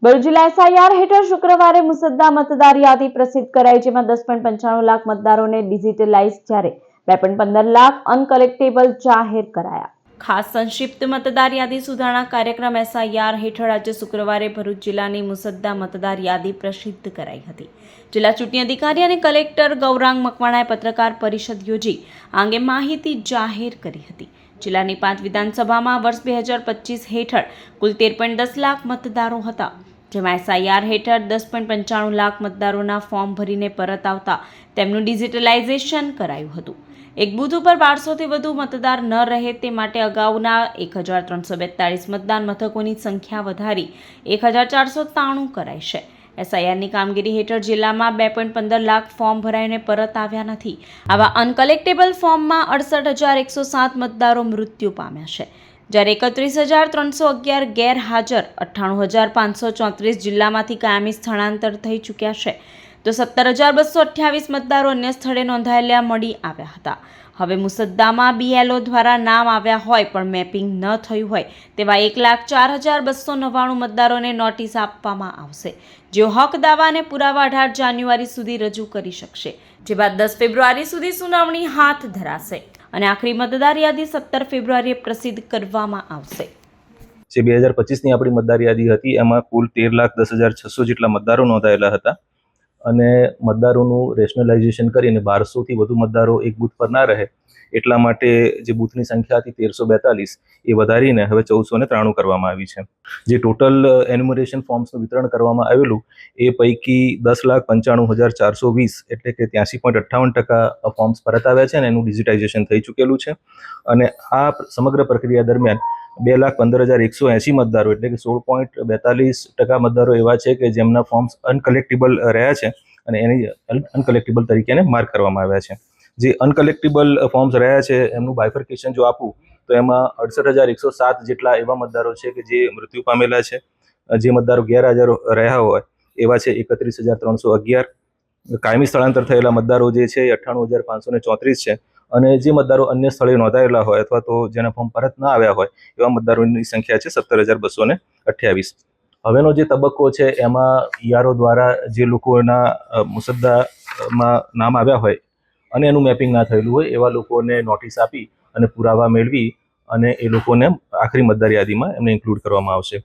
ભરૂચ જિલ્લા એસઆઈઆર હેઠળ શુક્રવારે મુસદ્દા મતદાર યાદી પ્રસિદ્ધ કરાઈ, જેમાં 10.95 લાખ મતદારોને ડિજિટલાઇઝ જ્યારે 2.15 લાખ અનકલેક્ટેબલ જાહેર કરાયા। ખાસ સંક્ષિપ્ત મતદાર યાદી સુધારણા કાર્યક્રમ એસઆઈઆર હેઠળ આજે શુક્રવારે ભરૂચ જિલ્લાની મુસદ્દા મતદાર યાદી પ્રસિદ્ધ કરાઈ હતી। જિલ્લા ચૂંટણી અધિકારી અને કલેક્ટર ગૌરાંગ મકવાણાએ પત્રકાર પરિષદ યોજી આ અંગે માહિતી જાહેર કરી હતી। જિલ્લાની 5 વિધાનસભામાં વર્ષ 2025 હેઠળ કુલ 13.10 લાખ મતદારો હતા, જેમાં એસઆઈઆર હેઠળ 10.95 લાખ મતદારોના ફોર્મ ભરીને પરત આવતા તેમનું ડિજિટલાઇઝેશન કરાયું હતું। એક બૂથ ઉપર 1200થી વધુ મતદાર ન રહે તે માટે અગાઉના 1342 મતદાન મથકોની સંખ્યા વધારી 1493 કરાઈ છે। એસઆઈઆરની કામગીરી હેઠળ જિલ્લામાં 2.15 લાખ ફોર્મ ભરાઈને પરત આવ્યા નથી। આવા અનકલેક્ટેબલ ફોર્મમાં 68,107 મતદારો મૃત્યુ પામ્યા છે, જ્યારે 31,311 ગેરહાજર, 98,534 જિલ્લામાંથી કાયમી સ્થળાંતર થઈ ચૂક્યા છે, તો 17,228 મતદારો અન્ય સ્થળે નોંધાયેલા મળી આવ્યા હતા। હવે મુસદ્દામાં બીએલઓ દ્વારા નામ આવ્યા હોય પણ મેપિંગ ન થયું હોય તેવા 1,04,299 મતદારોને નોટિસ આપવામાં આવશે, જેઓ હક દાવા અને પુરાવા 18 જાન્યુઆરી સુધી રજૂ કરી શકશે, જે બાદ 10 ફેબ્રુઆરી સુધી સુનાવણી હાથ ધરાશે અને આખરી મતદાર યાદી 17 ફેબ્રુઆરીએ પ્રસિદ્ધ કરવામાં આવશે। જે 2025ની આપણી મતદાર યાદી હતી એમાં કુલ 13,10,600 જેટલા મતદારો નોંધાયેલા હતા અને મતદારોનું રેશનલાઇઝેશન કરીને 1200થી વધુ મતદારો એક બૂથ પર ના રહે એટલા માટે જે બૂથની સંખ્યા હતી 1342 એ વધારીને હવે 1493 કરવામાં આવી છે। જે ટોટલ એન્યુમરેશન ફોર્મ્સનું વિતરણ કરવામાં આવેલું એ પૈકી 10,95,420 એટલે કે 83.58% ફોર્મ્સ પરત આવ્યા છે અને એનું ડિજિટાઇઝેશન થઈ ચૂકેલું છે। અને આ સમગ્ર પ્રક્રિયા દરમિયાન 2,15,180 મતદારો એટલે કે 16.42% મતદારો એવા છે કે જેમના ફોર્મ્સ અનકલેક્ટેબલ રહ્યા છે અને એની અનકલેક્ટેબલ તરીકે એને માર્ક કરવામાં આવ્યા છે। જે અનકલેક્ટેબલ ફોર્મ્સ રહ્યા છે એમનું બાયફર્કેશન જો આપું તો એમાં 68,107 જેટલા એવા મતદારો છે કે જે મૃત્યુ પામેલા છે। જે મતદારો ગેરહાજર રહ્યા હોય એવા છે 31,311, કાયમી સ્થળાંતર થયેલા મતદારો જે છે એ 98,534 છે અને જે મતદારો અન્ય સ્થળે નોંધાયેલા હોય અથવા તો જેના ફોર્મ પરત ન આવ્યા હોય એવા મતદારોની સંખ્યા છે 17,228। હવેનો જે તબક્કો છે એમાં ઈઆરઓ દ્વારા જે લોકોના મુસદ્દામાં નામ આવ્યા હોય અને એનું મેપિંગ ના થયેલું હોય એવા લોકોને નોટિસ આપી અને પુરાવા મેળવી અને એ લોકોને આખરી મતદાર યાદીમાં એમને ઇન્ક્લુડ કરવામાં આવશે।